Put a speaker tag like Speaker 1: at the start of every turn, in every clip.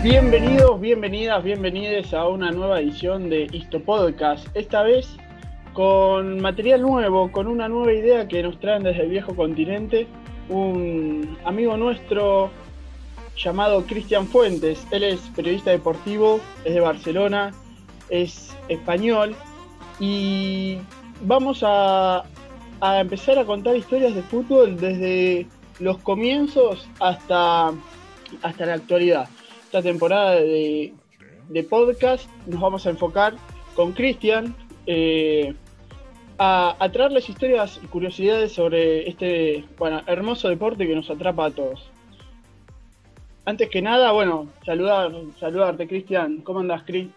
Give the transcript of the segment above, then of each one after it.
Speaker 1: Bienvenidos, bienvenidas, bienvenides a una nueva edición de Isto Podcast. Esta vez con material nuevo, con una nueva idea que nos traen desde el viejo continente. Un amigo nuestro llamado Cristian Fuentes. Él es periodista deportivo, es de Barcelona, es español y vamos a empezar a contar historias de fútbol desde los comienzos hasta la actualidad. Esta temporada de podcast nos vamos a enfocar con Cristian a traerles historias y curiosidades sobre este hermoso deporte que nos atrapa a todos. Antes que nada, saludarte, Cristian. ¿Cómo andás, Cris?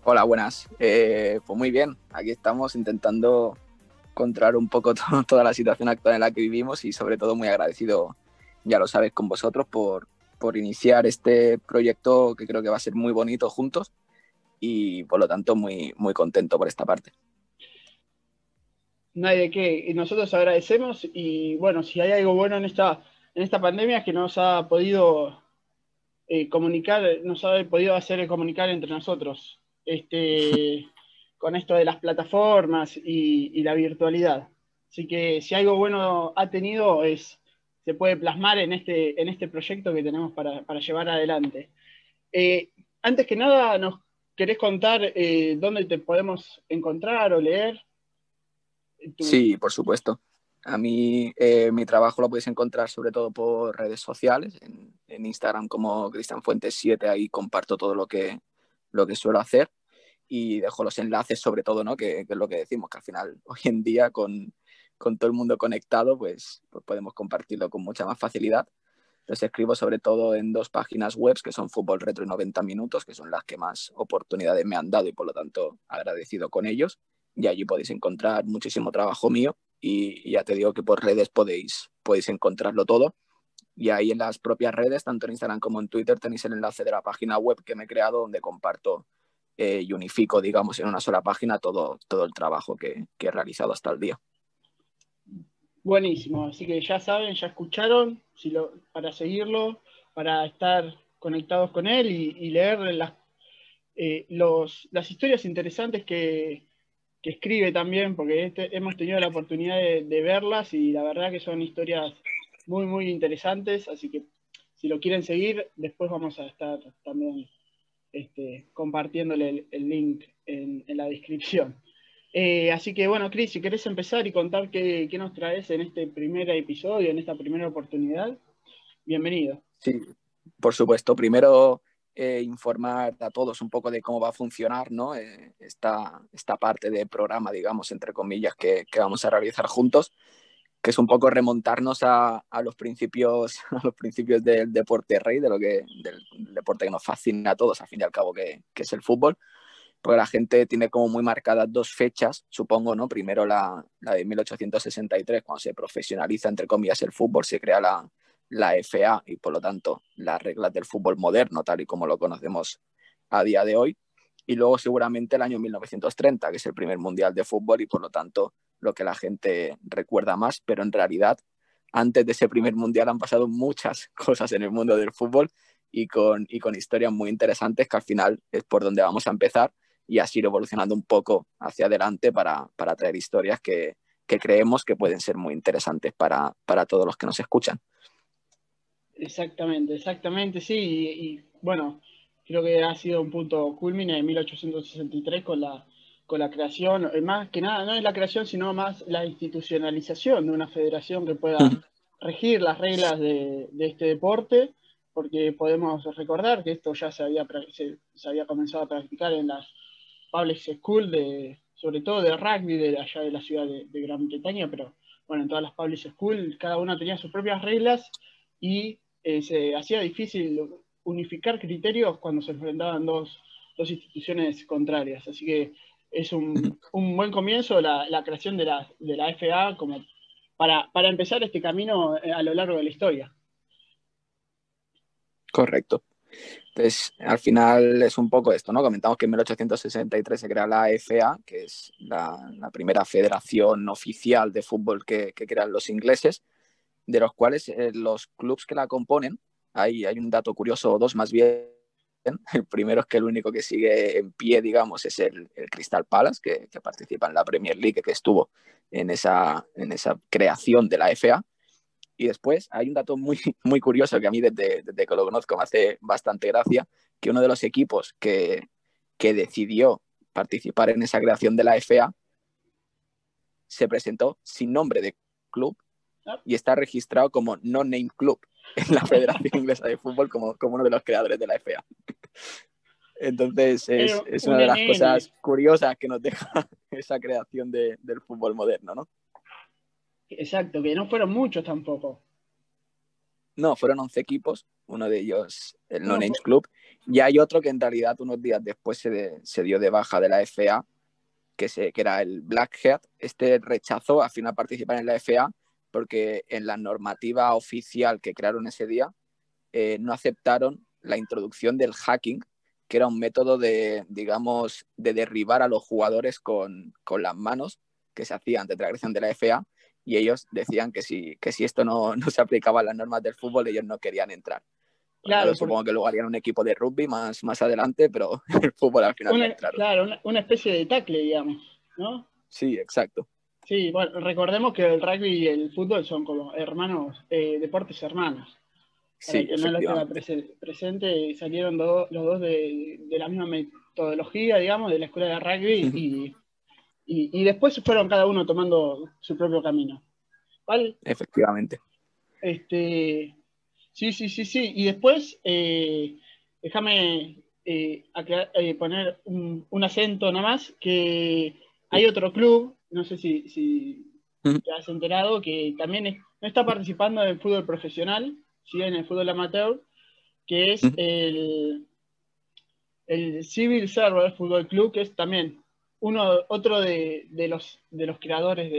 Speaker 2: Hola, buenas. Pues muy bien, aquí estamos intentando controlar un poco toda la situación actual en la que vivimos y sobre todo muy agradecido, ya lo sabes, con vosotros por iniciar este proyecto que creo que va a ser muy bonito juntos y por lo tanto muy, muy contento por esta parte.
Speaker 1: No hay de qué, y nosotros agradecemos y bueno, si hay algo bueno en esta pandemia es que nos ha podido hacer comunicar entre nosotros con esto de las plataformas y la virtualidad. Así que si algo bueno ha tenido se puede plasmar en este proyecto que tenemos para llevar adelante. Antes que nada, ¿nos querés contar dónde te podemos encontrar o leer?
Speaker 2: Sí, por supuesto. A mí mi trabajo lo podéis encontrar sobre todo por redes sociales, en Instagram como Cristian Fuentes 7, ahí comparto todo lo que suelo hacer y dejo los enlaces sobre todo, ¿no? Que es lo que decimos, que al final hoy en día con todo el mundo conectado pues podemos compartirlo con mucha más facilidad. Los escribo sobre todo en 2 páginas web que son Fútbol Retro y 90 Minutos, que son las que más oportunidades me han dado y por lo tanto agradecido con ellos. Y allí podéis encontrar muchísimo trabajo mío y ya te digo que por redes podéis encontrarlo todo. Y ahí en las propias redes, tanto en Instagram como en Twitter, tenéis el enlace de la página web que me he creado donde comparto y unifico, digamos, en una sola página todo el trabajo que he realizado hasta el día.
Speaker 1: Buenísimo, así que ya saben, ya escucharon, para seguirlo, para estar conectados con él y leer las historias interesantes que escribe también, porque hemos tenido la oportunidad de verlas y la verdad que son historias muy, muy interesantes, así que si lo quieren seguir, después vamos a estar también compartiéndole el link en la descripción. Así que bueno, Cris, si querés empezar y contar qué nos traes en este primer episodio, en esta primera oportunidad, bienvenido.
Speaker 2: Sí, por supuesto. Primero informar a todos un poco de cómo va a funcionar, ¿no? Esta parte de programa, digamos, entre comillas, que vamos a realizar juntos, que es un poco remontarnos a los principios del deporte rey, del deporte que nos fascina a todos, al fin y al cabo, que es el fútbol. Porque la gente tiene como muy marcadas 2 fechas, supongo, ¿no? Primero la de 1863, cuando se profesionaliza, entre comillas, el fútbol, se crea la FA y, por lo tanto, las reglas del fútbol moderno, tal y como lo conocemos a día de hoy. Y luego, seguramente, el año 1930, que es el primer mundial de fútbol y, por lo tanto, lo que la gente recuerda más. Pero, en realidad, antes de ese primer mundial han pasado muchas cosas en el mundo del fútbol y con historias muy interesantes que, al final, es por donde vamos a empezar y así ir evolucionando un poco hacia adelante para traer historias que creemos que pueden ser muy interesantes para todos los que nos escuchan.
Speaker 1: Exactamente, sí, y bueno, creo que ha sido un punto culmine en 1863 con la creación, más que nada, no es la creación, sino más la institucionalización de una federación que pueda regir las reglas de este deporte, porque podemos recordar que esto ya se había comenzado a practicar en las public school, sobre todo de rugby de allá de la ciudad de Gran Bretaña, pero bueno, en todas las public school cada una tenía sus propias reglas y se hacía difícil unificar criterios cuando se enfrentaban dos instituciones contrarias. Así que es un buen comienzo la creación de la FA como para empezar este camino a lo largo de la historia.
Speaker 2: Correcto. Entonces, al final es un poco esto, ¿no? Comentamos que en 1863 se crea la FA, que es la primera federación oficial de fútbol que crean los ingleses, de los cuales los clubes que la componen hay un dato curioso, dos más bien. El primero es que el único que sigue en pie, digamos, es el Crystal Palace, que participa en la Premier League, que estuvo en esa creación de la FA. Y después hay un dato muy, muy curioso que a mí desde que lo conozco me hace bastante gracia, que uno de los equipos que decidió participar en esa creación de la FA se presentó sin nombre de club y está registrado como No Name Club en la Federación Inglesa de Fútbol como uno de los creadores de la FA. Entonces es
Speaker 1: Un
Speaker 2: una de las
Speaker 1: NN.
Speaker 2: cosas curiosas que nos deja esa creación del fútbol moderno, ¿no?
Speaker 1: Exacto, que no fueron muchos tampoco.
Speaker 2: No, fueron 11 equipos, uno de ellos el No
Speaker 1: Uno
Speaker 2: Names
Speaker 1: fue,
Speaker 2: Club, y hay otro que en realidad unos días después se dio de baja de la FA, que era el Blackhead. Este rechazó al final participar en la FA porque en la normativa oficial que crearon ese día no aceptaron la introducción del hacking, que era un método digamos, de derribar a los jugadores con las manos que se hacía antes de la creación de la FA, y ellos decían que si esto no se aplicaba a las normas del fútbol, ellos no querían entrar.
Speaker 1: claro,
Speaker 2: Supongo que luego harían un equipo de rugby más adelante, pero el fútbol al final no entraron.
Speaker 1: claro, una especie de tackle, digamos, ¿no?
Speaker 2: Sí, exacto.
Speaker 1: Sí, bueno, recordemos que el rugby y el fútbol son como hermanos, deportes hermanos. Para
Speaker 2: Sí,
Speaker 1: el que no lo tenga
Speaker 2: efectivamente.
Speaker 1: presente, salieron los dos de la misma metodología, digamos, de la escuela de rugby y después fueron cada uno tomando su propio camino. ¿Vale?
Speaker 2: Efectivamente.
Speaker 1: Sí. Y después, déjame poner un acento nada más, que hay otro club, no sé si te has enterado, que también no está participando en el fútbol profesional, sigue en el fútbol amateur, que es el Civil Server Fútbol Club, que es también otro de los creadores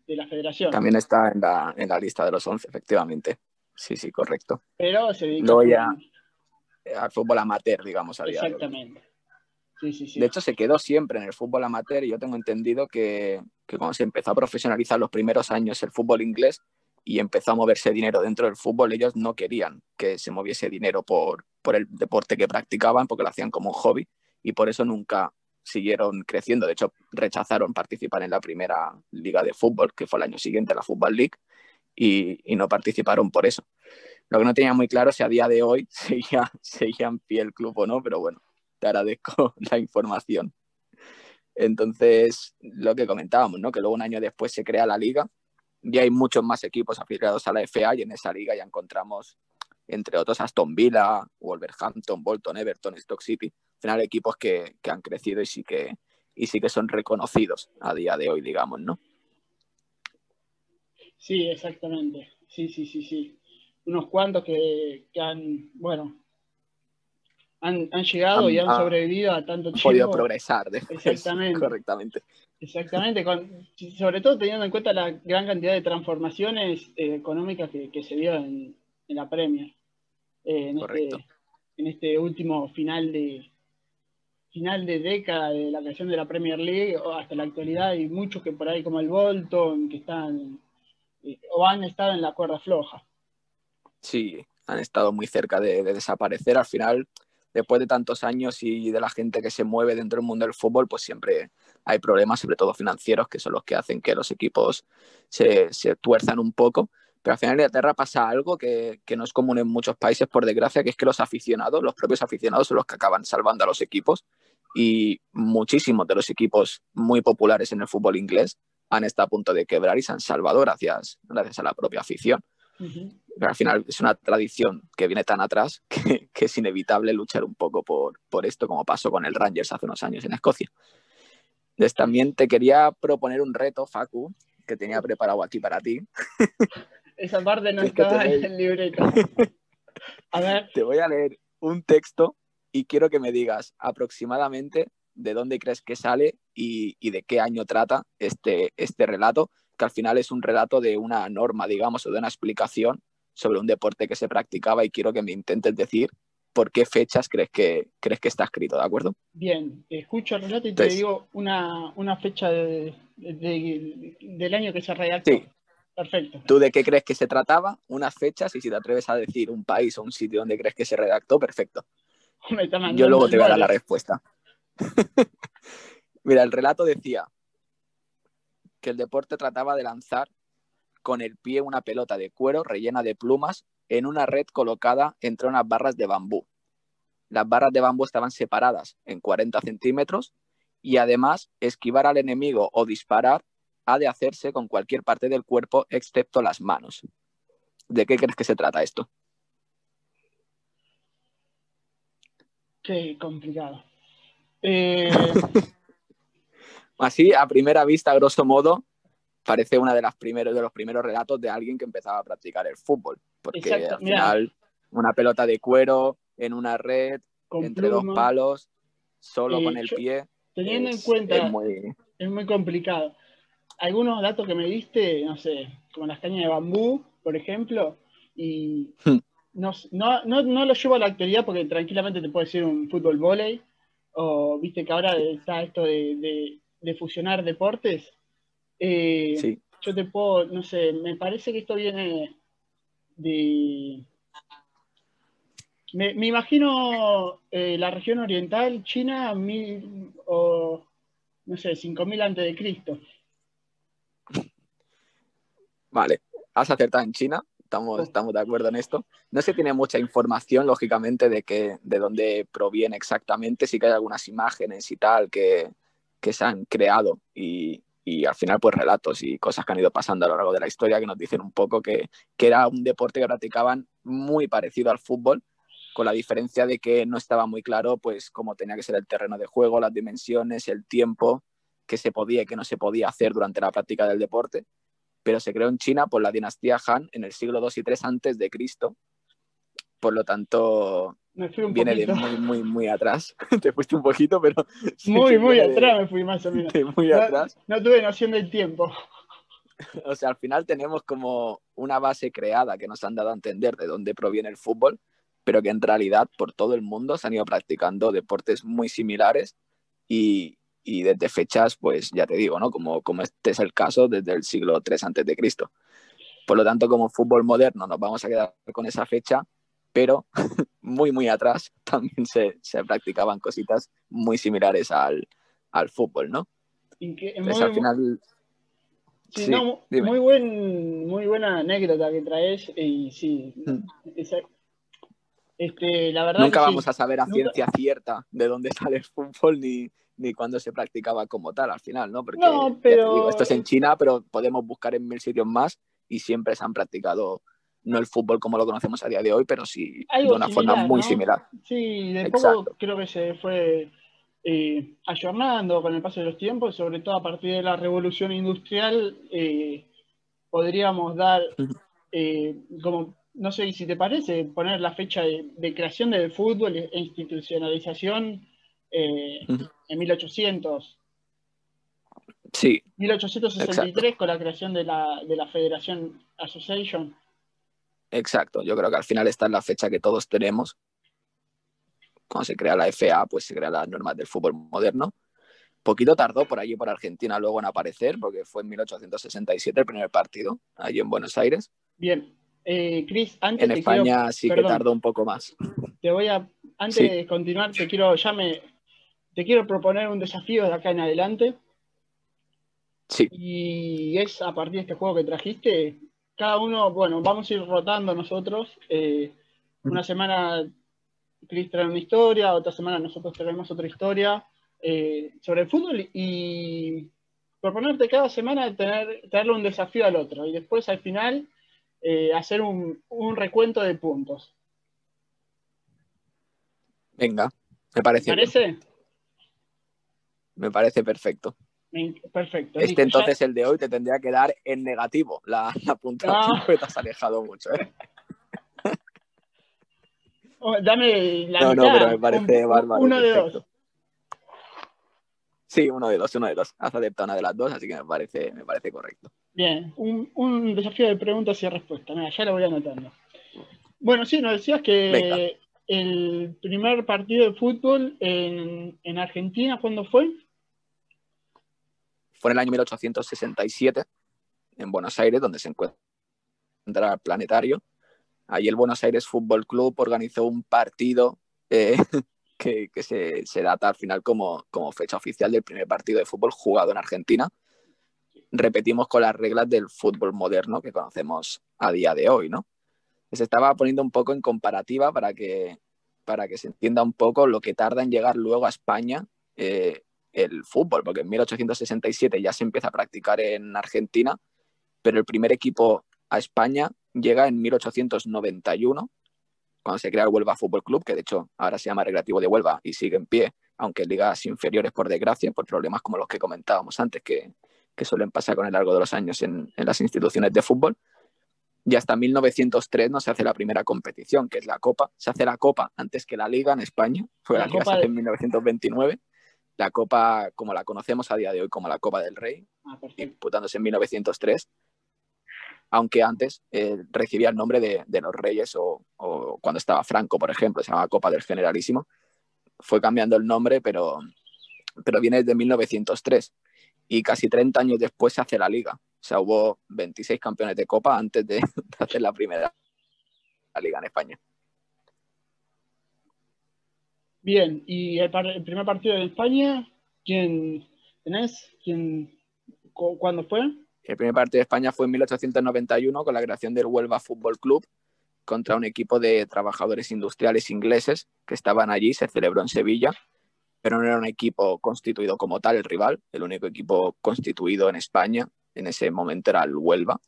Speaker 1: de la federación.
Speaker 2: También está en la lista de los 11, efectivamente. Sí, sí, correcto.
Speaker 1: Pero se dedica
Speaker 2: Luego ya al fútbol amateur, digamos, a día de hoy.
Speaker 1: exactamente.
Speaker 2: De
Speaker 1: Sí.
Speaker 2: hecho, se quedó siempre en el fútbol amateur y yo tengo entendido que cuando se empezó a profesionalizar los primeros años el fútbol inglés y empezó a moverse dinero dentro del fútbol, ellos no querían que se moviese dinero por el deporte que practicaban, porque lo hacían como un hobby, y por eso nunca siguieron creciendo. De hecho, rechazaron participar en la primera liga de fútbol, que fue el año siguiente, la Football League, y no participaron por eso. Lo que no tenía muy claro es si a día de hoy seguía en pie el club o no, pero bueno, te agradezco la información. Entonces, lo que comentábamos, ¿no? Que luego un año después se crea la liga y hay muchos más equipos afiliados a la FA, y en esa liga ya encontramos, entre otros, Aston Villa, Wolverhampton, Bolton, Everton, Stoke City. Al final, equipos que han crecido y sí que son reconocidos a día de hoy, digamos, ¿no?
Speaker 1: Sí, exactamente. Sí. Unos cuantos que han, bueno, han llegado y han
Speaker 2: Han
Speaker 1: sobrevivido a tanto
Speaker 2: podido
Speaker 1: tiempo.
Speaker 2: progresar después
Speaker 1: Exactamente,
Speaker 2: correctamente.
Speaker 1: exactamente. Sobre todo teniendo en cuenta la gran cantidad de transformaciones económicas que se dio en la Premier, eh, en,
Speaker 2: Correcto.
Speaker 1: este, en este último final de década de la creación de la Premier League o hasta la actualidad. Hay muchos que por ahí, como el Bolton, que están o han estado en la cuerda floja.
Speaker 2: Sí, han estado muy cerca de desaparecer. Al final, después de tantos años y de la gente que se mueve dentro del mundo del fútbol, pues siempre hay problemas, sobre todo financieros, que son los que hacen que los equipos se tuerzan un poco. Pero al final en Inglaterra pasa algo que no es común en muchos países, por desgracia, que es que los aficionados, los propios aficionados, son los que acaban salvando a los equipos. Y muchísimos de los equipos muy populares en el fútbol inglés han estado a punto de quebrar y se han salvado gracias a la propia afición. Pero al final es una tradición que viene tan atrás que es inevitable luchar un poco por esto, como pasó con el Rangers hace unos años en Escocia. Entonces, también te quería proponer un reto, Facu, que tenía preparado aquí para ti.
Speaker 1: Esa parte no
Speaker 2: Que es que
Speaker 1: estaba en el libreto. A ver.
Speaker 2: te voy a leer un texto y quiero que me digas aproximadamente de dónde crees que sale y de qué año trata este relato, que al final es un relato de una norma, digamos, o de una explicación sobre un deporte que se practicaba, y quiero que me intentes decir por qué fechas crees que está escrito, ¿de acuerdo?
Speaker 1: Bien, escucho el relato y te
Speaker 2: Entonces,
Speaker 1: digo una fecha del año que se redactó.
Speaker 2: sí,
Speaker 1: Perfecto.
Speaker 2: ¿Tú de qué crees que se trataba? Unas fechas, y si te atreves a decir un país o un sitio donde crees que se redactó, perfecto.
Speaker 1: Me está
Speaker 2: Yo
Speaker 1: mandando
Speaker 2: luego
Speaker 1: al
Speaker 2: te voy a dar la
Speaker 1: mole.
Speaker 2: respuesta. Mira, el relato decía que el deporte trataba de lanzar con el pie una pelota de cuero rellena de plumas en una red colocada entre unas barras de bambú. Las barras de bambú estaban separadas en 40 centímetros y además esquivar al enemigo o disparar ha de hacerse con cualquier parte del cuerpo excepto las manos. ¿De qué crees que se trata esto?
Speaker 1: Qué complicado.
Speaker 2: Así, a primera vista, a grosso modo, parece uno de los primeros relatos de alguien que empezaba a practicar el fútbol, porque
Speaker 1: Exacto,
Speaker 2: al
Speaker 1: mira,
Speaker 2: final una pelota de cuero en una red,
Speaker 1: con
Speaker 2: entre dos
Speaker 1: pluma.
Speaker 2: palos, solo con el
Speaker 1: Yo,
Speaker 2: pie,
Speaker 1: teniendo en
Speaker 2: es
Speaker 1: cuenta,
Speaker 2: muy...
Speaker 1: es muy complicado. Algunos datos que me diste, no sé, como las cañas de bambú, por ejemplo, y no lo llevo a la actualidad porque tranquilamente te puede decir un fútbol vóley, o viste que ahora está esto de fusionar deportes.
Speaker 2: Sí.
Speaker 1: Yo te puedo, no sé, me parece que esto viene de... Me imagino la región oriental, China, o no sé, 5000 antes de Cristo.
Speaker 2: Vale, has acertado en China, estamos de acuerdo en esto. No se tiene mucha información, lógicamente, de dónde proviene exactamente. Sí que hay algunas imágenes y tal que se han creado y al final pues relatos y cosas que han ido pasando a lo largo de la historia que nos dicen un poco que era un deporte que practicaban muy parecido al fútbol, con la diferencia de que no estaba muy claro pues cómo tenía que ser el terreno de juego, las dimensiones, el tiempo, qué se podía y qué no se podía hacer durante la práctica del deporte, pero se creó en China por la dinastía Han en el siglo II y III antes de Cristo. Por lo tanto,
Speaker 1: Me fui un
Speaker 2: viene de
Speaker 1: poquito.
Speaker 2: muy, muy, muy atrás. Te fuiste un poquito, pero sí
Speaker 1: Muy,
Speaker 2: que
Speaker 1: muy
Speaker 2: viene
Speaker 1: atrás me fui más o menos.
Speaker 2: de muy
Speaker 1: No,
Speaker 2: atrás.
Speaker 1: no tuve noción del tiempo.
Speaker 2: O sea, al final tenemos como una base creada que nos han dado a entender de dónde proviene el fútbol, pero que en realidad por todo el mundo se han ido practicando deportes muy similares y desde fechas, pues ya te digo, ¿no? Como este es el caso desde el siglo III antes de Cristo. Por lo tanto, como fútbol moderno nos vamos a quedar con esa fecha, pero muy, muy atrás también se practicaban cositas muy similares al fútbol, ¿no? Entonces, al final,
Speaker 1: Sí,
Speaker 2: sí,
Speaker 1: no,
Speaker 2: dime.
Speaker 1: muy buena anécdota que traes. Y sí, la verdad que
Speaker 2: Nunca vamos
Speaker 1: sí.
Speaker 2: a saber a
Speaker 1: Nunca,
Speaker 2: ciencia cierta de dónde sale el fútbol ni cuándo se practicaba como tal al final, ¿no? Porque,
Speaker 1: no,
Speaker 2: ya te digo, esto
Speaker 1: pero
Speaker 2: es en China, pero podemos buscar en 1000 sitios más y siempre se han practicado, no el fútbol como lo conocemos a día de hoy, pero sí de
Speaker 1: algo
Speaker 2: una forma
Speaker 1: similar,
Speaker 2: muy
Speaker 1: ¿no?
Speaker 2: similar.
Speaker 1: Sí, de poco
Speaker 2: Exacto.
Speaker 1: creo que se fue ayornando con el paso de los tiempos, sobre todo a partir de la revolución industrial. Podríamos dar, como, no sé si te parece, poner la fecha de creación del fútbol e institucionalización en
Speaker 2: Sí,
Speaker 1: mil ochocientos sesenta y
Speaker 2: exacto.
Speaker 1: tres con la creación de la Federación Association.
Speaker 2: Exacto. Yo creo que al final esta es la fecha que todos tenemos. Cuando se crea la FA, pues se crean las normas del fútbol moderno. Poquito tardó por allí, por Argentina, luego en aparecer, porque fue en 1867 el primer partido, allí en Buenos Aires.
Speaker 1: Bien, Chris,
Speaker 2: En
Speaker 1: antes te quiero,
Speaker 2: España sí que
Speaker 1: perdón,
Speaker 2: tardó un poco más.
Speaker 1: antes
Speaker 2: Sí,
Speaker 1: de continuar, te quiero proponer un desafío de acá en adelante.
Speaker 2: sí.
Speaker 1: Y es a partir de este juego que trajiste, cada uno, bueno, vamos a ir rotando nosotros. Una semana Chris trae una historia, otra semana nosotros traemos otra historia sobre el fútbol y proponerte cada semana traerle un desafío al otro y después al final hacer un recuento de puntos.
Speaker 2: Venga, me
Speaker 1: ¿Te
Speaker 2: parece bien.
Speaker 1: parece?
Speaker 2: Me parece perfecto.
Speaker 1: Perfecto,
Speaker 2: Este
Speaker 1: listo. Ya,
Speaker 2: entonces, el de hoy, te tendría que dar en negativo la puntuación,
Speaker 1: no,
Speaker 2: porque te has alejado mucho, ¿eh?
Speaker 1: dame la
Speaker 2: No, no, pero
Speaker 1: mitad,
Speaker 2: me parece bárbaro y
Speaker 1: uno de dos.
Speaker 2: perfecto. Sí, uno de dos, uno de dos. Has aceptado una de las dos, así que me parece correcto.
Speaker 1: Bien, un desafío de preguntas y respuestas. Mira, ya lo voy anotando. Bueno, sí, nos decías
Speaker 2: Venga,
Speaker 1: que el primer partido de fútbol en Argentina, ¿cuándo fue?
Speaker 2: fue en el año 1867. en Buenos Aires, donde se encuentra el planetario. Ahí el Buenos Aires Fútbol Club organizó un partido que se data al final como fecha oficial del primer partido de fútbol jugado en Argentina. Repetimos con las reglas del fútbol moderno que conocemos a día de hoy, ¿no? Se estaba poniendo un poco en comparativa para que se entienda un poco lo que tarda en llegar luego a España el fútbol, porque en 1867 ya se empieza a practicar en Argentina, pero el primer equipo a España llega en 1891, cuando se crea el Huelva Fútbol Club, que de hecho ahora se llama Recreativo de Huelva y sigue en pie, aunque en ligas inferiores, por desgracia, por problemas como los que comentábamos antes, que suelen pasar con el largo de los años en las instituciones de fútbol. Y hasta 1903 no se hace la primera competición, que es la Copa. Se hace la Copa antes que la Liga en España, porque la Liga se hace en 1929. La Copa, como la conocemos a día de hoy, como la Copa del Rey, disputándose en 1903, aunque antes recibía el nombre de los Reyes o cuando estaba Franco, por ejemplo, se llamaba Copa del Generalísimo. Fue cambiando el nombre, pero viene desde 1903. Y casi 30 años después se hace la Liga. O sea, hubo 26 campeones de Copa antes de hacer la primera Liga en España.
Speaker 1: Bien, y el primer partido de España, ¿quién tenés? ¿Cuándo fue?
Speaker 2: El primer partido de España fue en 1891 con la creación del Huelva Fútbol Club contra un equipo de trabajadores industriales ingleses que estaban allí. Se celebró en Sevilla, pero no era un equipo constituido como tal el rival. El único equipo constituido en España en ese momento era el Huelva,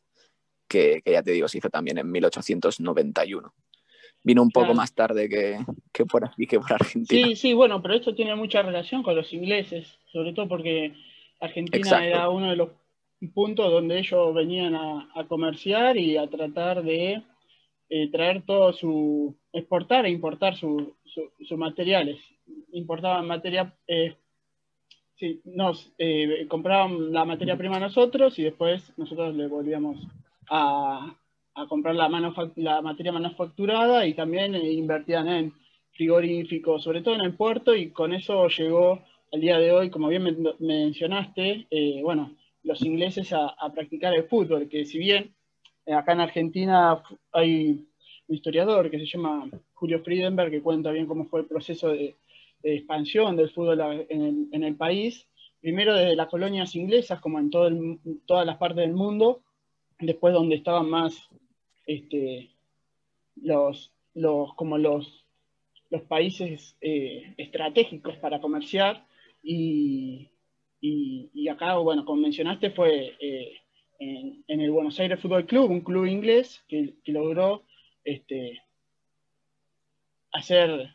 Speaker 2: que ya te digo, se hizo también en 1891. Vino un poco más tarde que por aquí, que por Argentina.
Speaker 1: Sí, bueno, pero esto tiene mucha relación con los ingleses, sobre todo porque Argentina era uno de los puntos donde ellos venían a comerciar y a tratar de traer todo exportar e importar sus materiales. Importaban materia, compraban la materia prima nosotros y después nosotros le volvíamos a comprar la materia manufacturada y también invertían en frigoríficos, sobre todo en el puerto, y con eso llegó al día de hoy, como bien mencionaste, los ingleses a practicar el fútbol, que si bien acá en Argentina hay un historiador que se llama Julio Friedenberg, que cuenta bien cómo fue el proceso de expansión del fútbol en el país, primero desde las colonias inglesas, como en todas las partes del mundo, después donde estaban más los países estratégicos para comerciar, y acá, bueno, como mencionaste, fue en el Buenos Aires Fútbol Club, un club inglés que logró hacer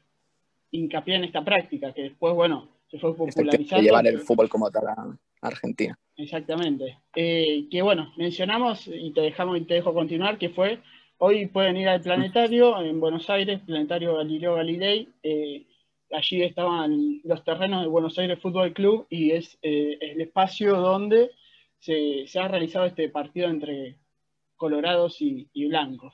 Speaker 1: hincapié en esta práctica, que después, bueno, se fue popularizando.
Speaker 2: Llevar el fútbol como tal a Argentina.
Speaker 1: Exactamente. Que bueno, mencionamos y te dejo continuar, que fue, hoy pueden ir al planetario en Buenos Aires, Planetario Galileo Galilei. Allí estaban los terrenos del Buenos Aires Fútbol Club y es el espacio donde se ha realizado este partido entre colorados y blancos.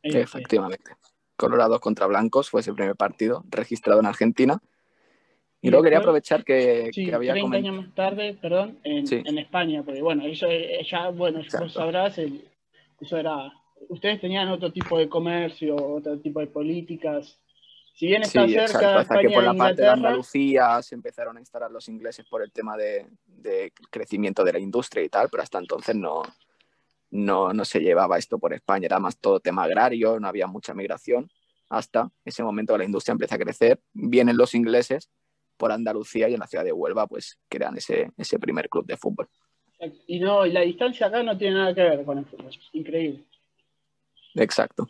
Speaker 2: Efectivamente. Colorados contra blancos fue ese primer partido registrado en Argentina. Y luego quería aprovechar que había
Speaker 1: 30 años más tarde, perdón, en España, porque bueno, eso ya, bueno, vos sabrás, eso era, ustedes tenían otro tipo de comercio, otro tipo de políticas. Si bien está cerca de
Speaker 2: hasta que
Speaker 1: España
Speaker 2: por
Speaker 1: e
Speaker 2: la parte de
Speaker 1: Inglaterra,
Speaker 2: Andalucía se empezaron a instalar los ingleses por el tema de crecimiento de la industria y tal, pero hasta entonces no se llevaba esto por España, era más todo tema agrario, no había mucha migración. Hasta ese momento la industria empieza a crecer, vienen los ingleses por Andalucía y en la ciudad de Huelva pues crean ese primer club de fútbol.
Speaker 1: Y la distancia acá no tiene nada que ver con el fútbol, increíble.
Speaker 2: Exacto.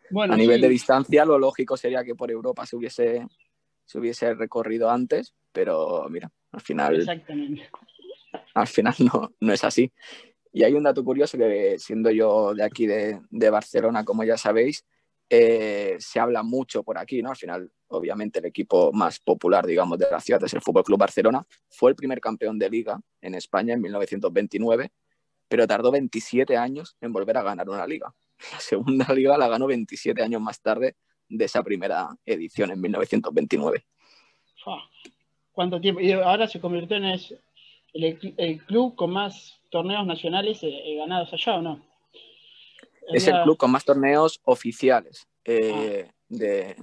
Speaker 1: Bueno,
Speaker 2: a nivel de distancia, lo lógico sería que por Europa se hubiese recorrido antes, pero mira, al final no es así. Y hay un dato curioso que, siendo yo de aquí de Barcelona, como ya sabéis, se habla mucho por aquí, ¿no? Al final, obviamente, el equipo más popular, digamos, de la ciudad es el Fútbol Club Barcelona. Fue el primer campeón de Liga en España en 1929, pero tardó 27 años en volver a ganar una Liga. La segunda Liga la ganó 27 años más tarde de esa primera edición en 1929.
Speaker 1: ¿Cuánto tiempo? Y ahora se convirtió en el club con más torneos nacionales ganados allá, ¿o no?
Speaker 2: Es el club con más torneos oficiales
Speaker 1: Ah,
Speaker 2: de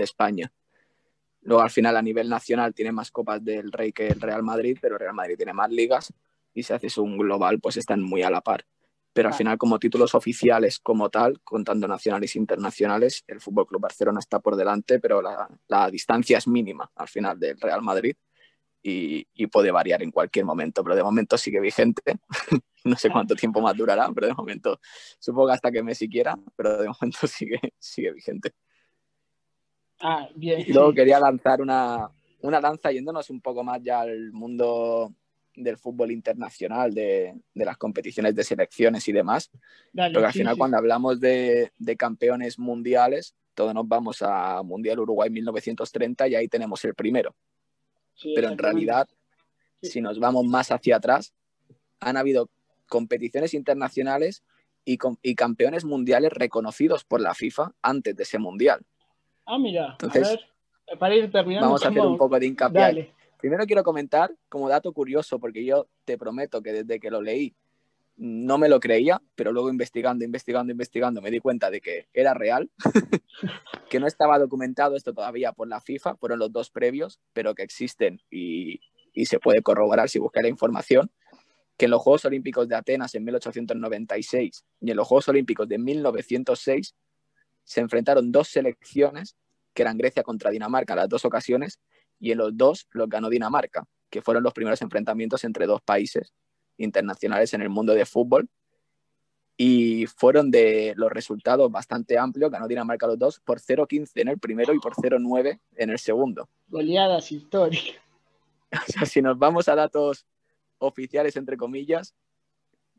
Speaker 2: España. Luego, al final, a nivel nacional, tiene más Copas del Rey que el Real Madrid, pero el Real Madrid tiene más ligas y si haces un global, pues están muy a la par. Pero al
Speaker 1: claro.
Speaker 2: final, como títulos oficiales como tal, contando nacionales e internacionales, el Fútbol Club Barcelona está por delante, pero la distancia es mínima al final del Real Madrid y puede variar en cualquier momento, pero de momento sigue vigente. No sé cuánto tiempo más durará, pero de momento, supongo que hasta que Messi quiera, pero de momento sigue vigente.
Speaker 1: Bien,
Speaker 2: Y luego
Speaker 1: sí.
Speaker 2: quería lanzar una lanza yéndonos un poco más ya al mundo del fútbol internacional, de las competiciones de selecciones y demás,
Speaker 1: Dale,
Speaker 2: porque al
Speaker 1: sí,
Speaker 2: final
Speaker 1: sí.
Speaker 2: cuando hablamos de campeones mundiales, todos nos vamos a Mundial Uruguay 1930 y ahí tenemos el primero.
Speaker 1: Sí,
Speaker 2: Pero en
Speaker 1: exactamente.
Speaker 2: realidad,
Speaker 1: Sí.
Speaker 2: si nos vamos más hacia atrás, han habido competiciones internacionales y campeones mundiales reconocidos por la FIFA antes de ese mundial.
Speaker 1: Mira, a ver,
Speaker 2: Entonces,
Speaker 1: para ir terminando,
Speaker 2: vamos a hacer un
Speaker 1: ¿cómo?
Speaker 2: poco de hincapié ahí.
Speaker 1: Dale.
Speaker 2: Primero quiero comentar, como dato curioso, porque yo te prometo que desde que lo leí no me lo creía, pero luego investigando, me di cuenta de que era real, que no estaba documentado esto todavía por la FIFA, fueron los dos previos, pero que existen y se puede corroborar si busca la información, que en los Juegos Olímpicos de Atenas en 1896 y en los Juegos Olímpicos de 1906 se enfrentaron dos selecciones, que eran Grecia contra Dinamarca en las dos ocasiones, y en los dos los ganó Dinamarca, que fueron los primeros enfrentamientos entre dos países internacionales en el mundo de fútbol. Y fueron de los resultados bastante amplios, ganó Dinamarca los dos por 0-15 en el primero y por 0-9 en el segundo.
Speaker 1: Goleadas históricas.
Speaker 2: O sea, si nos vamos a datos oficiales, entre comillas,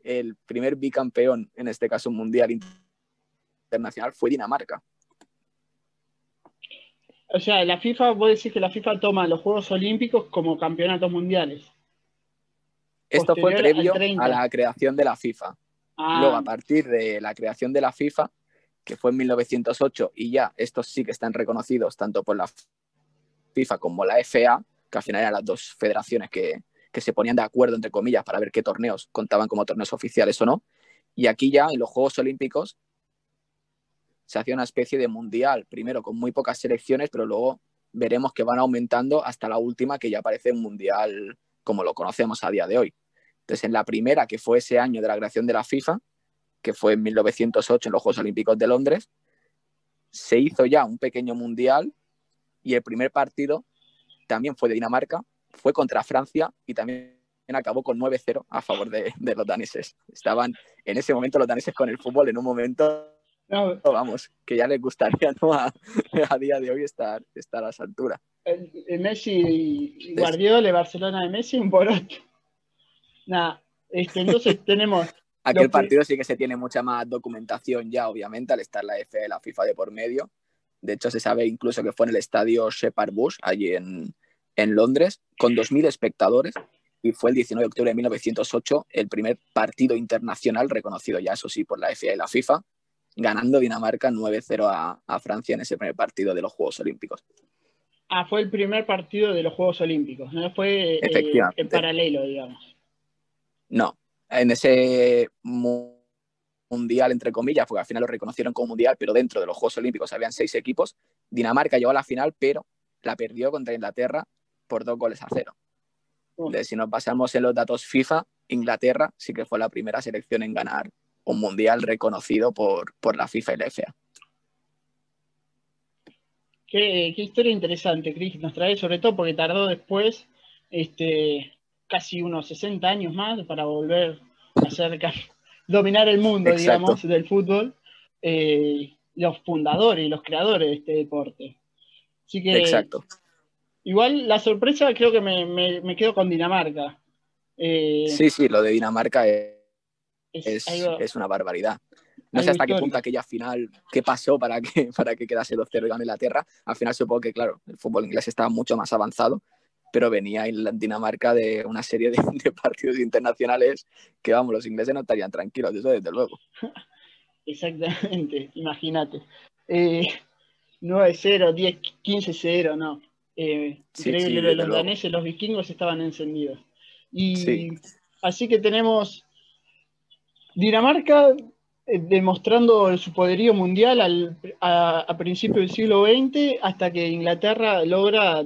Speaker 2: el primer bicampeón, en este caso mundial internacional, fue Dinamarca.
Speaker 1: O sea, la FIFA, vos decís que la FIFA toma los Juegos Olímpicos como campeonatos mundiales,
Speaker 2: Esto fue
Speaker 1: posterior al
Speaker 2: previo a
Speaker 1: 30.
Speaker 2: la creación de la FIFA. Luego,
Speaker 1: Ah,
Speaker 2: a partir de la creación de la FIFA, que fue en 1908, y ya estos sí que están reconocidos tanto por la FIFA como la FA, que al final eran las dos federaciones que se ponían de acuerdo, entre comillas, para ver qué torneos contaban como torneos oficiales o no. Y aquí ya en los Juegos Olímpicos se hacía una especie de mundial, primero con muy pocas selecciones, pero luego veremos que van aumentando hasta la última, que ya parece un mundial como lo conocemos a día de hoy. Entonces, en la primera, que fue ese año de la creación de la FIFA, que fue en 1908 en los Juegos Olímpicos de Londres, se hizo ya un pequeño mundial y el primer partido también fue de Dinamarca, fue contra Francia y también acabó con 9-0 a favor de los daneses. Estaban en ese momento los daneses con el fútbol en un momento,
Speaker 1: no,
Speaker 2: vamos, que ya les gustaría, ¿no? a día de hoy estar a las alturas.
Speaker 1: el Messi y
Speaker 2: Entonces,
Speaker 1: Guardiola, el Barcelona de Messi, un poroto. Nada, entonces tenemos los
Speaker 2: aquel
Speaker 1: que.
Speaker 2: partido sí que se tiene mucha más documentación ya, obviamente, al estar la FA y la FIFA de por medio. De hecho, se sabe incluso que fue en el estadio Shepherd Bush, allí en Londres, con 2.000 espectadores, y fue el 19 de octubre de 1908 el primer partido internacional reconocido ya, eso sí, por la FA y la FIFA, ganando Dinamarca 9-0 a Francia en ese primer partido de los Juegos Olímpicos.
Speaker 1: Fue el primer partido de los Juegos Olímpicos, no fue en
Speaker 2: Efectivamente.
Speaker 1: paralelo, digamos.
Speaker 2: No, en ese mundial, entre comillas, porque al final lo reconocieron como mundial, pero dentro de los Juegos Olímpicos habían 6 equipos. Dinamarca llegó a la final, pero la perdió contra Inglaterra por 2-0. Si nos basamos en los datos FIFA, Inglaterra sí que fue la primera selección en ganar un mundial reconocido por la FIFA y la FA.
Speaker 1: Qué historia interesante, Chris, nos trae, sobre todo porque tardó después casi unos 60 años más para volver a dominar el mundo,
Speaker 2: Exacto,
Speaker 1: digamos, del fútbol, los fundadores y los creadores de este deporte. Así que
Speaker 2: exacto.
Speaker 1: igual la sorpresa creo que me quedo con Dinamarca.
Speaker 2: Sí, sí, lo de Dinamarca
Speaker 1: Es algo,
Speaker 2: es una barbaridad. No sé
Speaker 1: algo
Speaker 2: hasta qué punto
Speaker 1: histórico.
Speaker 2: aquella final, qué pasó para que quedase 2-0 y ganó Inglaterra. Al final supongo que, claro, el fútbol inglés estaba mucho más avanzado, pero venía en Dinamarca de una serie de partidos internacionales que, vamos, los ingleses no estarían tranquilos, eso desde luego.
Speaker 1: Exactamente, imagínate. Eh, 9-0, 10, 15-0, no.
Speaker 2: Sí,
Speaker 1: Increíble,
Speaker 2: sí,
Speaker 1: lo de
Speaker 2: desde
Speaker 1: los
Speaker 2: luego.
Speaker 1: daneses, los vikingos estaban encendidos. Y
Speaker 2: Sí,
Speaker 1: así que tenemos Dinamarca demostrando su poderío mundial a principios del siglo XX, hasta que Inglaterra logra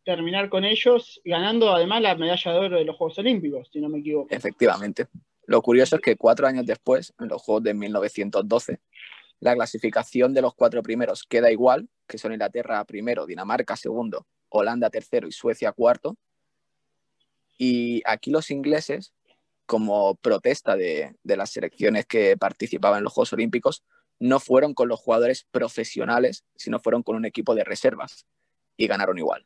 Speaker 1: terminar con ellos, ganando además la medalla de oro de los Juegos Olímpicos, si no me equivoco.
Speaker 2: efectivamente. Lo curioso es que 4 años después, en los Juegos de 1912, la clasificación de los 4 primeros queda igual, que son Inglaterra primero, Dinamarca segundo, Holanda tercero y Suecia cuarto. Y aquí los ingleses, como protesta de las selecciones que participaban en los Juegos Olímpicos, no fueron con los jugadores profesionales, sino fueron con un equipo de reservas y ganaron igual.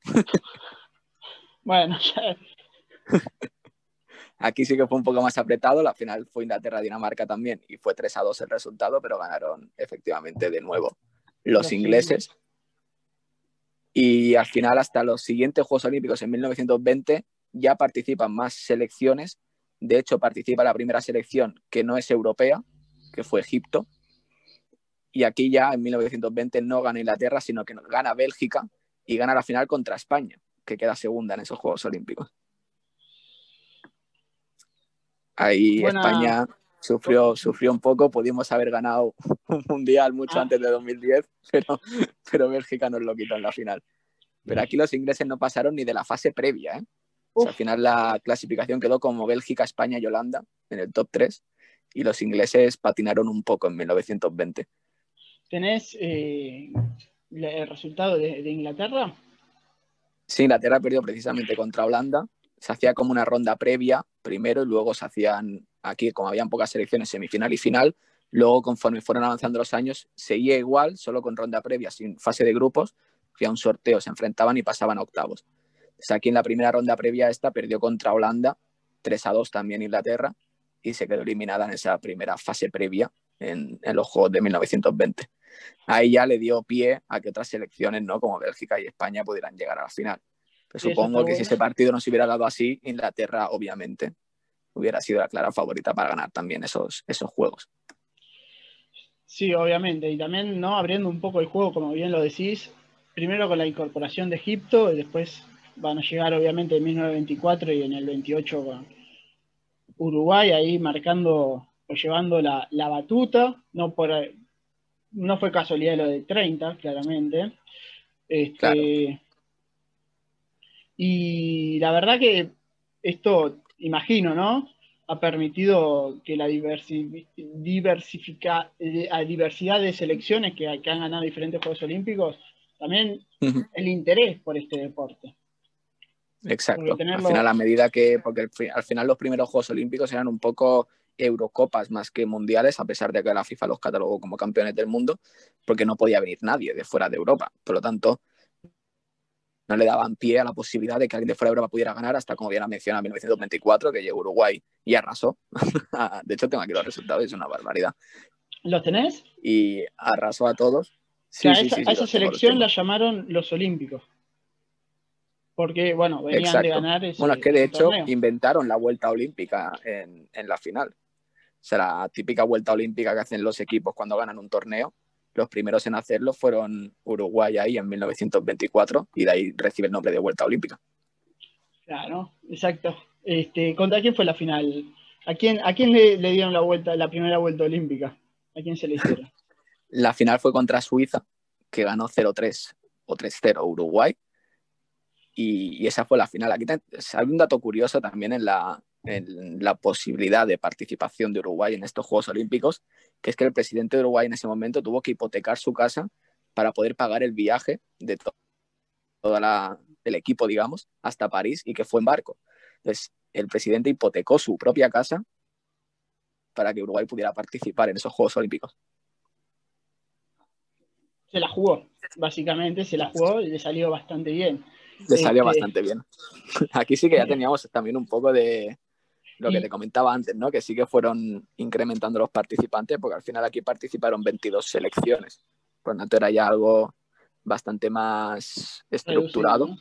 Speaker 1: Bueno, ya,
Speaker 2: Aquí sí que fue un poco más apretado, la final fue Inglaterra-Dinamarca también y fue 3-2 el resultado, pero ganaron efectivamente de nuevo los
Speaker 1: los
Speaker 2: ingleses.
Speaker 1: ingleses.
Speaker 2: Y al final, hasta los siguientes Juegos Olímpicos en 1920, ya participan más selecciones. De hecho, participa la primera selección que no es europea, que fue Egipto. Y aquí ya en 1920 no gana Inglaterra, sino que gana Bélgica y gana la final contra España, que queda segunda en esos Juegos Olímpicos. Ahí
Speaker 1: Buena.
Speaker 2: España sufrió un poco, pudimos haber ganado un mundial mucho
Speaker 1: Ah,
Speaker 2: antes de 2010, pero Bélgica nos lo quitó en la final. Pero aquí los ingleses no pasaron ni de la fase previa, ¿eh? O sea,
Speaker 1: uf,
Speaker 2: al final la clasificación quedó como Bélgica, España y Holanda en el top 3 y los ingleses patinaron un poco en 1920.
Speaker 1: ¿tenés el resultado de Inglaterra?
Speaker 2: Sí, Inglaterra perdió precisamente contra Holanda. Se hacía como una ronda previa primero y luego se hacían, aquí como habían pocas selecciones, semifinal y final. Luego, conforme fueron avanzando los años, seguía igual, solo con ronda previa, sin fase de grupos. Hacía un sorteo, se enfrentaban y pasaban a octavos. Pues aquí en la primera ronda previa esta perdió contra Holanda, 3-2 también Inglaterra, y se quedó eliminada en esa primera fase previa en los Juegos de 1920. Ahí ya le dio pie a que otras selecciones, ¿no?, como Bélgica y España pudieran llegar a la final. Pero
Speaker 1: Sí, eso está
Speaker 2: supongo que si
Speaker 1: bueno.
Speaker 2: ese partido no se hubiera dado así, Inglaterra obviamente hubiera sido la clara favorita para ganar también esos juegos.
Speaker 1: Sí, obviamente. Y también, ¿no? Abriendo un poco el juego, como bien lo decís, primero con la incorporación de Egipto, y después van a llegar obviamente en 1924 y en el 28 con Uruguay ahí marcando o llevando la batuta, no fue casualidad lo de 30, claramente.
Speaker 2: Claro.
Speaker 1: Este, y la verdad que esto, imagino, ¿no? Ha permitido que la diversidad de selecciones que han ganado diferentes Juegos Olímpicos, también el interés por este deporte. Porque
Speaker 2: Exacto. Al final,
Speaker 1: tenerlo,
Speaker 2: a medida que, porque al final los primeros Juegos Olímpicos eran un poco Eurocopas más que mundiales, a pesar de que la FIFA los catalogó como campeones del mundo, porque no podía venir nadie de fuera de Europa. Por lo tanto, no le daban pie a la posibilidad de que alguien de fuera de Europa pudiera ganar hasta, como bien ha mencionado, en 1924, que llegó Uruguay y arrasó. De hecho, tengo aquí los resultados, es una barbaridad.
Speaker 1: ¿los tenés?
Speaker 2: Y arrasó a todos.
Speaker 1: Que
Speaker 2: Sí,
Speaker 1: a
Speaker 2: sí,
Speaker 1: esa,
Speaker 2: sí,
Speaker 1: a
Speaker 2: sí,
Speaker 1: esa
Speaker 2: los tengo, los
Speaker 1: selección la
Speaker 2: tengo.
Speaker 1: llamaron los Olímpicos, porque, bueno, venían de
Speaker 2: Exacto.
Speaker 1: ganar
Speaker 2: Bueno, es que de
Speaker 1: ese
Speaker 2: hecho
Speaker 1: torneo.
Speaker 2: inventaron la vuelta olímpica en la final. O sea, la típica vuelta olímpica que hacen los equipos cuando ganan un torneo. Los primeros en hacerlo fueron Uruguay ahí en 1924 y de ahí recibe el nombre de vuelta olímpica.
Speaker 1: Claro, exacto. ¿Contra quién fue la final? ¿A quién le dieron la primera vuelta olímpica? ¿A quién se le hicieron?
Speaker 2: La final fue contra Suiza, que ganó 0-3 o 3-0 Uruguay, y esa fue la final. Aquí hay un dato curioso también en la posibilidad de participación de Uruguay en estos Juegos Olímpicos, que es que el presidente de Uruguay en ese momento tuvo que hipotecar su casa para poder pagar el viaje de el equipo, digamos, hasta París, y que fue en barco. Entonces, el presidente hipotecó su propia casa para que Uruguay pudiera participar en esos Juegos Olímpicos.
Speaker 1: Se la jugó, básicamente, se la jugó y le salió bastante bien.
Speaker 2: Le salió
Speaker 1: Este,
Speaker 2: bastante bien. Aquí sí que ya teníamos también un poco de lo que te
Speaker 1: y
Speaker 2: comentaba antes, ¿no? Que sí que fueron incrementando los participantes, porque al final aquí participaron 22 selecciones. Por lo tanto, era ya algo bastante más
Speaker 1: reducido,
Speaker 2: estructurado
Speaker 1: ¿no?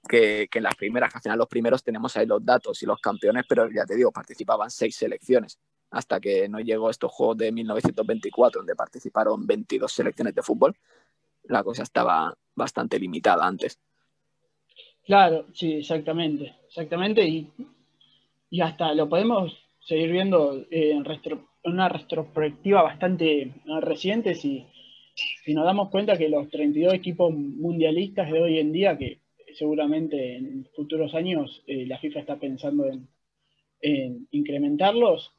Speaker 2: que en las primeras. Al final, los primeros tenemos ahí los datos y los campeones, pero ya te digo, participaban 6 selecciones. Hasta que no llegó estos Juegos de 1924, donde participaron 22 selecciones de fútbol, la cosa estaba bastante limitada antes.
Speaker 1: Claro, sí, exactamente. Exactamente, y hasta lo podemos seguir viendo en una retrospectiva bastante reciente si nos damos cuenta que los 32 equipos mundialistas de hoy en día, que seguramente en futuros años la FIFA está pensando en incrementarlos,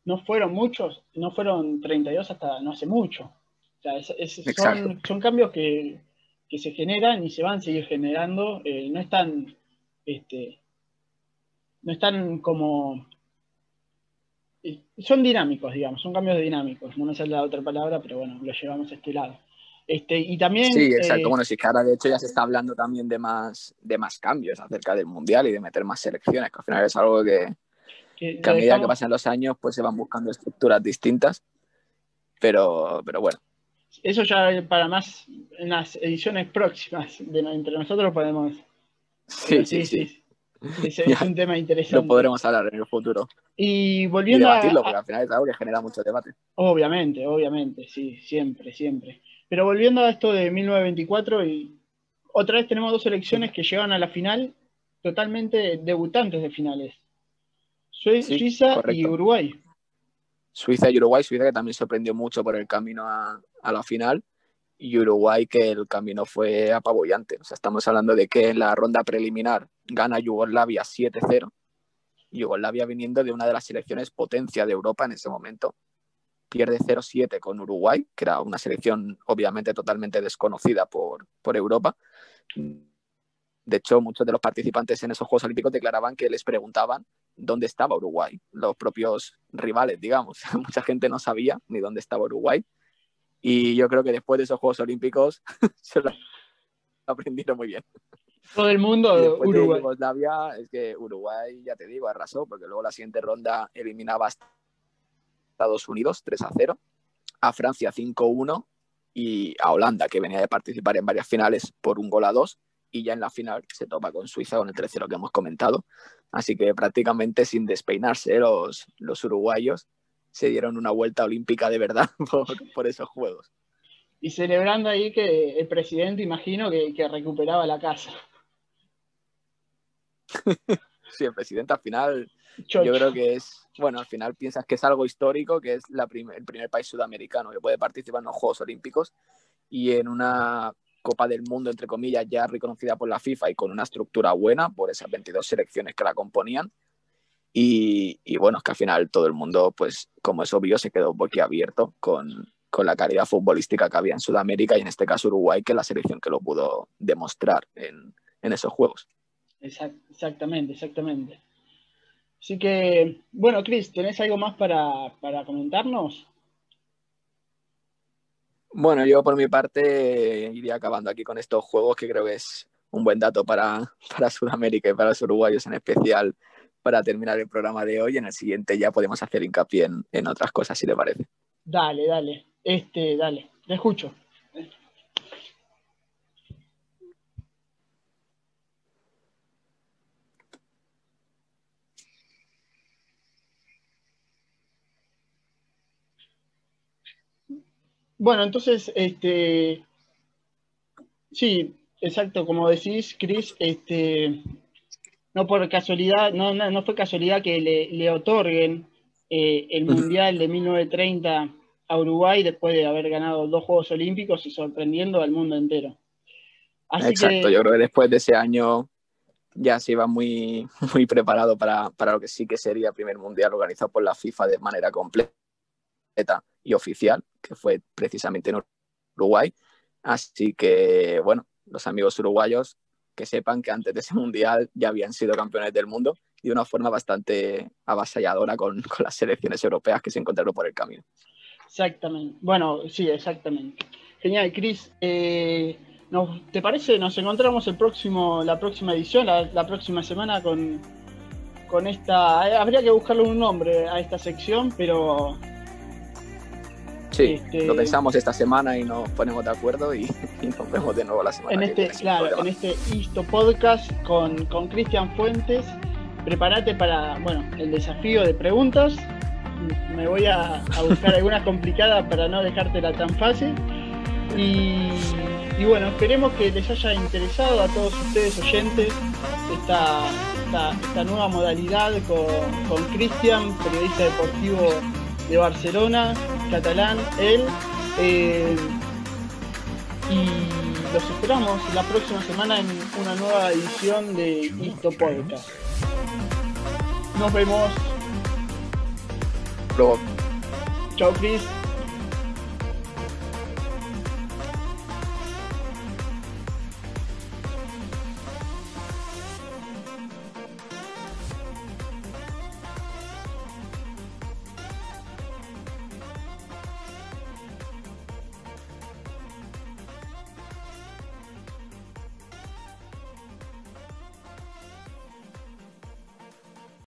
Speaker 1: no fueron muchos, no fueron 32 hasta no hace mucho. O sea,
Speaker 2: Exacto.
Speaker 1: son cambios que se generan y se van a seguir generando, este, no están como son dinámicos, digamos, son cambios dinámicos. No me sale la otra palabra, pero bueno, lo llevamos a este lado. Y
Speaker 2: Sí,
Speaker 1: también,
Speaker 2: exacto. Bueno, sí que ahora de hecho ya se está hablando también de más cambios acerca del Mundial y de meter más selecciones, que al final es algo
Speaker 1: que
Speaker 2: que
Speaker 1: lo
Speaker 2: a medida que
Speaker 1: dejamos,
Speaker 2: pasan los años pues se van buscando estructuras distintas, pero bueno.
Speaker 1: eso ya para más en las ediciones próximas entre nosotros podemos, pero
Speaker 2: Sí, sí,
Speaker 1: sí,
Speaker 2: sí.
Speaker 1: sí,
Speaker 2: Ya
Speaker 1: es un tema
Speaker 2: lo
Speaker 1: interesante.
Speaker 2: podremos hablar en el futuro
Speaker 1: Y
Speaker 2: y
Speaker 1: volviendo
Speaker 2: debatirlo, porque al final es algo que genera mucho debate.
Speaker 1: obviamente, obviamente, sí, siempre, siempre. Pero volviendo a esto de 1924, y otra vez tenemos dos selecciones que llegan a la final totalmente debutantes de finales.
Speaker 2: Sí,
Speaker 1: Suiza y
Speaker 2: correcto.
Speaker 1: Uruguay.
Speaker 2: Suiza y Uruguay, Suiza que también sorprendió mucho por el camino a la final, y Uruguay que el camino fue apabullante. O sea, estamos hablando de que en la ronda preliminar gana Yugoslavia 7-0. Yugoslavia viniendo de una de las selecciones potencia de Europa en ese momento. Pierde 0-7 con Uruguay, que era una selección obviamente totalmente desconocida por Europa. De hecho, muchos de los participantes en esos Juegos Olímpicos declaraban que les preguntaban dónde estaba Uruguay, los propios rivales, digamos. Mucha gente no sabía ni dónde estaba Uruguay. Y yo creo que después de esos Juegos Olímpicos se lo aprendieron muy bien.
Speaker 1: Todo el
Speaker 2: Y
Speaker 1: mundo,
Speaker 2: después de
Speaker 1: Uruguay.
Speaker 2: Yugoslavia, es que Uruguay, ya te digo, arrasó, porque luego la siguiente ronda eliminaba a Estados Unidos 3-0, a Francia 5-1 y a Holanda, que venía de participar en varias finales por 1-2, y ya en la final se topa con Suiza con el 3-0 que hemos comentado. Así que prácticamente sin despeinarse los uruguayos se dieron una vuelta olímpica de verdad por esos Juegos.
Speaker 1: Y celebrando ahí que el presidente, imagino, que recuperaba la casa.
Speaker 2: Sí, el presidente al final, yo
Speaker 1: Chocho.
Speaker 2: creo que es, bueno, al final piensas que es algo histórico, que es el primer país sudamericano que puede participar en los Juegos Olímpicos y en una Copa del Mundo, entre comillas, ya reconocida por la FIFA y con una estructura buena por esas 22 selecciones que la componían. Y bueno, es que al final todo el mundo, pues como es obvio, se quedó boquiabierto con la calidad futbolística que había en Sudamérica y en este caso Uruguay, que es la selección que lo pudo demostrar en esos Juegos.
Speaker 1: Exactamente, exactamente. Así que, bueno, Chris, ¿tenés algo más para comentarnos?
Speaker 2: Bueno, yo por mi parte iría acabando aquí con estos juegos que creo que es un buen dato para Sudamérica y para los uruguayos en especial para terminar el programa de hoy. En el siguiente ya podemos hacer hincapié en otras cosas, si te parece.
Speaker 1: Dale, dale. Dale, te escucho. Bueno, entonces, sí, exacto, como decís, Chris, no por casualidad, no fue casualidad que le otorguen el Mundial de 1930 a Uruguay después de haber ganado 2 Juegos Olímpicos y sorprendiendo al mundo entero. Así
Speaker 2: Exacto,
Speaker 1: que,
Speaker 2: yo creo que después de ese año ya se iba muy, muy preparado para lo que sí que sería el primer mundial organizado por la FIFA de manera completa y oficial, que fue precisamente en Uruguay. Así que, bueno, los amigos uruguayos que sepan que antes de ese mundial ya habían sido campeones del mundo y de una forma bastante avasalladora con las selecciones europeas que se encontraron por el camino.
Speaker 1: exactamente. Bueno, sí, exactamente. Genial, Chris. ¿Te parece? Nos encontramos la próxima edición, la próxima semana con esta. Habría que buscarle un nombre a esta sección, pero.
Speaker 2: Sí, lo pensamos esta semana y nos ponemos de acuerdo y nos vemos de nuevo la semana que viene.
Speaker 1: Claro, en este Isto Podcast con Cristian Fuentes. Prepárate para, bueno, el desafío de preguntas. Me voy a buscar algunas complicadas para no dejártela tan fácil. Y Y bueno, esperemos que les haya interesado a todos ustedes oyentes esta nueva modalidad con Cristian, periodista deportivo de Barcelona, catalán, él. Y los esperamos la próxima semana en una nueva edición de Isto Podcast. Nos vemos.
Speaker 2: Luego.
Speaker 1: Chao, Chris.